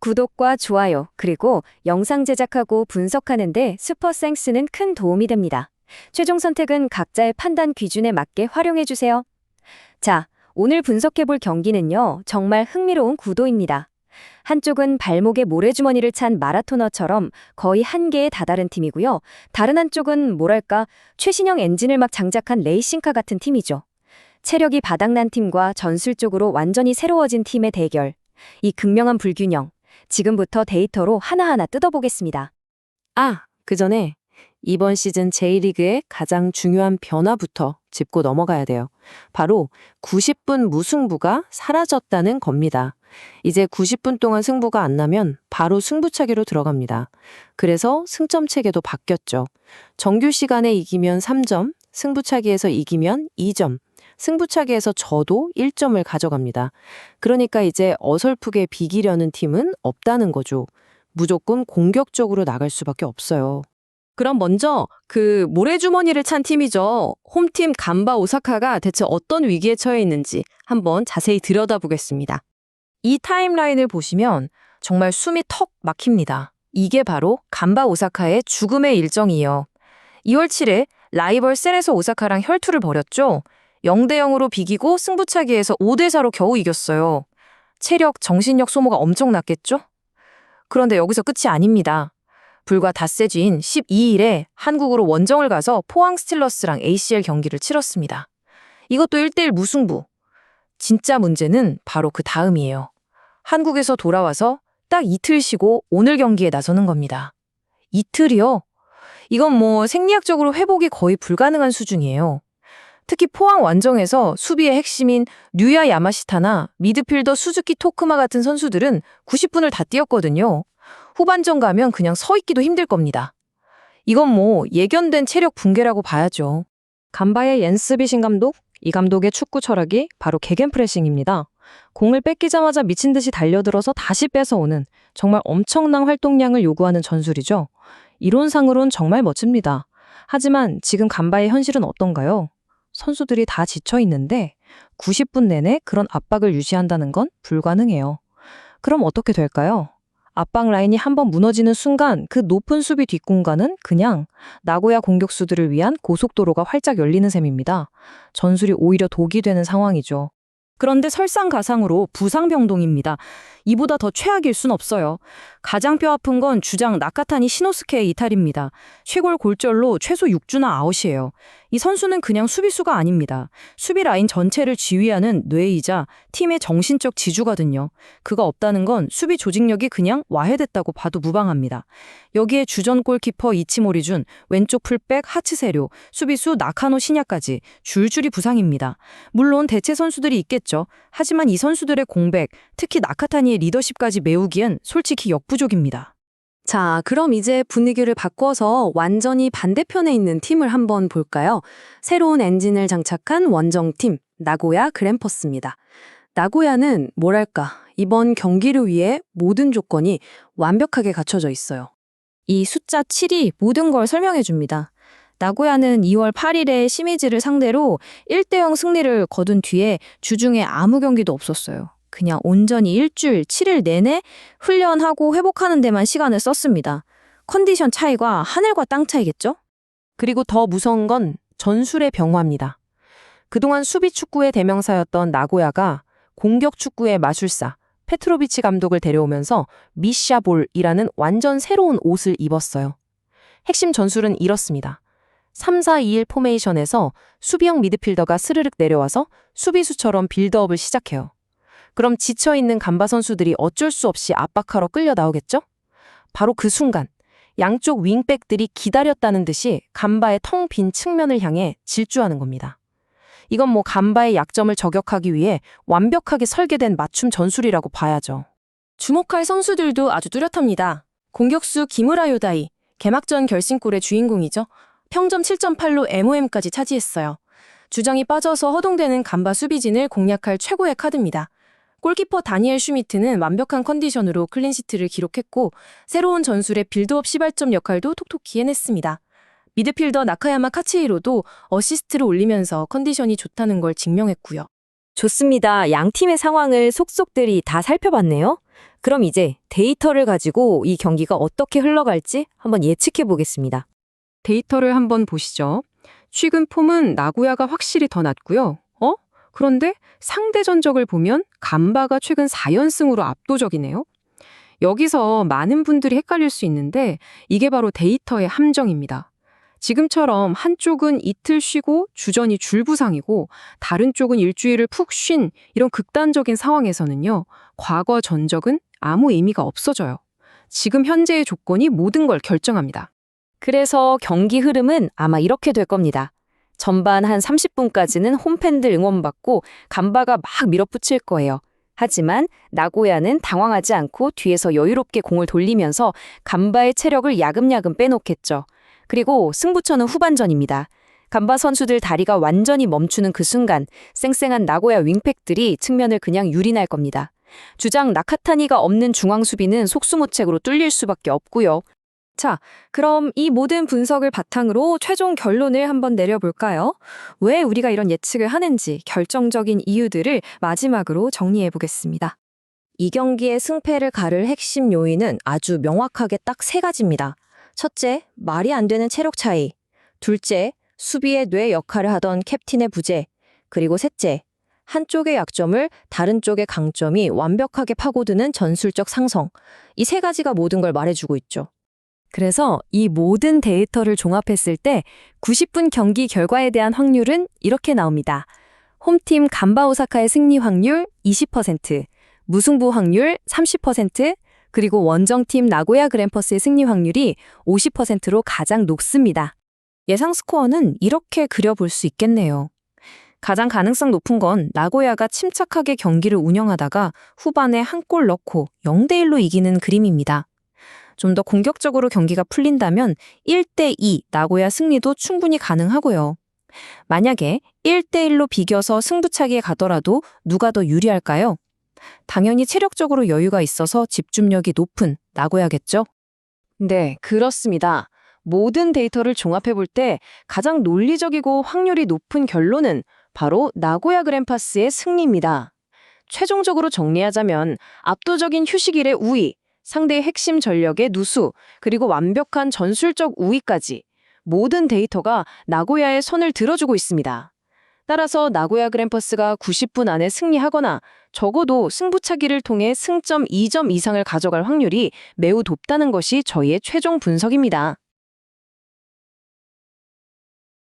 구독과 좋아요, 그리고 영상 제작하고 분석하는데 슈퍼생스는 큰 도움이 됩니다. 최종 선택은 각자의 판단 기준에 맞게 활용해주세요. 자, 오늘 분석해볼 경기는요, 정말 흥미로운 구도입니다. 한쪽은 발목에 모래주머니를 찬 마라토너처럼 거의 한계에 다다른 팀이고요. 다른 한쪽은 뭐랄까, 최신형 엔진을 막 장착한 레이싱카 같은 팀이죠. 체력이 바닥난 팀과 전술적으로 완전히 새로워진 팀의 대결. 이 극명한 불균형. 지금부터 데이터로 하나하나 뜯어보겠습니다. 그 전에 이번 시즌 J리그의 가장 중요한 변화부터 짚고 넘어가야 돼요. 바로 90분 무승부가 사라졌다는 겁니다. 이제 90분 동안 승부가 안 나면 바로 승부차기로 들어갑니다. 그래서 승점 체계도 바뀌었죠. 정규 시간에 이기면 3점, 승부차기에서 이기면 2점, 승부차기에서 져도 1점을 가져갑니다. 그러니까 이제 어설프게 비기려는 팀은 없다는 거죠. 무조건 공격적으로 나갈 수밖에 없어요. 그럼 먼저 그 모래주머니를 찬 팀이죠. 홈팀 간바 오사카가 대체 어떤 위기에 처해 있는지 한번 자세히 들여다보겠습니다. 이 타임라인을 보시면 정말 숨이 턱 막힙니다. 이게 바로 간바 오사카의 죽음의 일정이에요. 2월 7일 라이벌 세레소 오사카랑 혈투를 벌였죠. 0대0으로 비기고 승부차기에서 5대4로 겨우 이겼어요. 체력, 정신력 소모가 엄청났겠죠? 그런데 여기서 끝이 아닙니다. 불과 닷새 뒤인 12일에 한국으로 원정을 가서 포항 스틸러스랑 ACL 경기를 치렀습니다. 이것도 1대1 무승부. 진짜 문제는 바로 그 다음이에요. 한국에서 돌아와서 딱 이틀 쉬고 오늘 경기에 나서는 겁니다. 이틀이요? 이건 뭐 생리학적으로 회복이 거의 불가능한 수준이에요. 특히 포항 완정에서 수비의 핵심인 류야 야마시타나 미드필더 수즈키 토크마 같은 선수들은 90분을 다 뛰었거든요. 후반전 가면 그냥 서 있기도 힘들 겁니다. 이건 뭐 예견된 체력 붕괴라고 봐야죠. 간바의 옌스 비신 감독? 이 감독의 축구 철학이 바로 게겐프레싱입니다. 공을 뺏기자마자 미친 듯이 달려들어서 다시 뺏어오는 정말 엄청난 활동량을 요구하는 전술이죠. 이론상으론 정말 멋집니다. 하지만 지금 간바의 현실은 어떤가요? 선수들이 다 지쳐 있는데 90분 내내 그런 압박을 유지한다는 건 불가능해요. 그럼 어떻게 될까요? 압박 라인이 한번 무너지는 순간 그 높은 수비 뒷공간은 그냥 나고야 공격수들을 위한 고속도로가 활짝 열리는 셈입니다. 전술이 오히려 독이 되는 상황이죠. 그런데 설상가상으로 부상병동입니다. 이보다 더 최악일 순 없어요. 가장 뼈 아픈 건 주장 나카타니 시노스케의 이탈입니다. 쇄골 골절로 최소 6주나 아웃이에요. 이 선수는 그냥 수비수가 아닙니다. 수비 라인 전체를 지휘하는 뇌이자 팀의 정신적 지주거든요. 그가 없다는 건 수비 조직력이 그냥 와해됐다고 봐도 무방합니다. 여기에 주전 골키퍼 이치모리준, 왼쪽 풀백 하츠세료, 수비수 나카노 시냐까지 줄줄이 부상입니다. 물론 대체 선수들이 있겠죠. 하지만 이 선수들의 공백, 특히 나카타니의 리더십까지 메우기엔 솔직히 역부족입니다. 자, 그럼 이제 분위기를 바꿔서 완전히 반대편에 있는 팀을 한번 볼까요? 새로운 엔진을 장착한 원정팀, 나고야 그랜퍼스입니다. 나고야는 뭐랄까, 이번 경기를 위해 모든 조건이 완벽하게 갖춰져 있어요. 이 숫자 7이 모든 걸 설명해 줍니다. 나고야는 2월 8일에 시미즈를 상대로 1대0 승리를 거둔 뒤에 주중에 아무 경기도 없었어요. 그냥 온전히 일주일 7일 내내 훈련하고 회복하는 데만 시간을 썼습니다. 컨디션 차이가 하늘과 땅 차이겠죠? 그리고 더 무서운 건 전술의 병화입니다. 그동안 수비 축구의 대명사였던 나고야가 공격 축구의 마술사 페트로비치 감독을 데려오면서 미샤볼이라는 완전 새로운 옷을 입었어요. 핵심 전술은 이렇습니다. 3-4-2-1 포메이션에서 수비형 미드필더가 스르륵 내려와서 수비수처럼 빌드업을 시작해요. 그럼 지쳐있는 간바 선수들이 어쩔 수 없이 압박하러 끌려 나오겠죠? 바로 그 순간 양쪽 윙백들이 기다렸다는 듯이 간바의 텅 빈 측면을 향해 질주하는 겁니다. 이건 뭐 간바의 약점을 저격하기 위해 완벽하게 설계된 맞춤 전술이라고 봐야죠. 주목할 선수들도 아주 뚜렷합니다. 공격수 기무라 요다이, 개막전 결승골의 주인공이죠. 평점 7.8로 MOM까지 차지했어요. 주장이 빠져서 허둥대는 간바 수비진을 공략할 최고의 카드입니다. 골키퍼 다니엘 슈미트는 완벽한 컨디션으로 클린시트를 기록했고 새로운 전술의 빌드업 시발점 역할도 톡톡히 해냈습니다. 미드필더 나카야마 카츠히로도 어시스트를 올리면서 컨디션이 좋다는 걸 증명했고요. 좋습니다. 양 팀의 상황을 속속들이 다 살펴봤네요. 그럼 이제 데이터를 가지고 이 경기가 어떻게 흘러갈지 한번 예측해 보겠습니다. 데이터를 한번 보시죠. 최근 폼은 나고야가 확실히 더 낫고요. 그런데 상대 전적을 보면 간바가 최근 4연승으로 압도적이네요. 여기서 많은 분들이 헷갈릴 수 있는데 이게 바로 데이터의 함정입니다. 지금처럼 한쪽은 이틀 쉬고 주전이 줄부상이고 다른 쪽은 일주일을 푹 쉰 이런 극단적인 상황에서는요. 과거 전적은 아무 의미가 없어져요. 지금 현재의 조건이 모든 걸 결정합니다. 그래서 경기 흐름은 아마 이렇게 될 겁니다. 전반 한 30분까지는 홈팬들 응원받고 간바가 막 밀어붙일 거예요. 하지만 나고야는 당황하지 않고 뒤에서 여유롭게 공을 돌리면서 간바의 체력을 야금야금 빼놓겠죠. 그리고 승부처는 후반전입니다. 간바 선수들 다리가 완전히 멈추는 그 순간 쌩쌩한 나고야 윙백들이 측면을 그냥 유린할 겁니다. 주장 나카타니가 없는 중앙 수비는 속수무책으로 뚫릴 수밖에 없고요. 자, 그럼 이 모든 분석을 바탕으로 최종 결론을 한번 내려볼까요? 왜 우리가 이런 예측을 하는지 결정적인 이유들을 마지막으로 정리해 보겠습니다. 이 경기의 승패를 가를 핵심 요인은 아주 명확하게 딱 세 가지입니다. 첫째, 말이 안 되는 체력 차이. 둘째, 수비의 뇌 역할을 하던 캡틴의 부재. 그리고 셋째, 한쪽의 약점을 다른 쪽의 강점이 완벽하게 파고드는 전술적 상성. 이 세 가지가 모든 걸 말해주고 있죠. 그래서 이 모든 데이터를 종합했을 때 90분 경기 결과에 대한 확률은 이렇게 나옵니다. 홈팀 간바 오사카의 승리 확률 20%, 무승부 확률 30%, 그리고 원정팀 나고야 그랜퍼스의 승리 확률이 50%로 가장 높습니다. 예상 스코어는 이렇게 그려볼 수 있겠네요. 가장 가능성 높은 건 나고야가 침착하게 경기를 운영하다가 후반에 한 골 넣고 0대1로 이기는 그림입니다. 좀 더 공격적으로 경기가 풀린다면 1대2 나고야 승리도 충분히 가능하고요. 만약에 1대1로 비겨서 승부차기에 가더라도 누가 더 유리할까요? 당연히 체력적으로 여유가 있어서 집중력이 높은 나고야겠죠? 네, 그렇습니다. 모든 데이터를 종합해 볼 때 가장 논리적이고 확률이 높은 결론은 바로 나고야 그랜파스의 승리입니다. 최종적으로 정리하자면 압도적인 휴식일의 우위, 상대의 핵심 전력의 누수, 그리고 완벽한 전술적 우위까지 모든 데이터가 나고야의 손을 들어주고 있습니다. 따라서 나고야 그랜퍼스가 90분 안에 승리하거나 적어도 승부차기를 통해 승점 2점 이상을 가져갈 확률이 매우 높다는 것이 저희의 최종 분석입니다.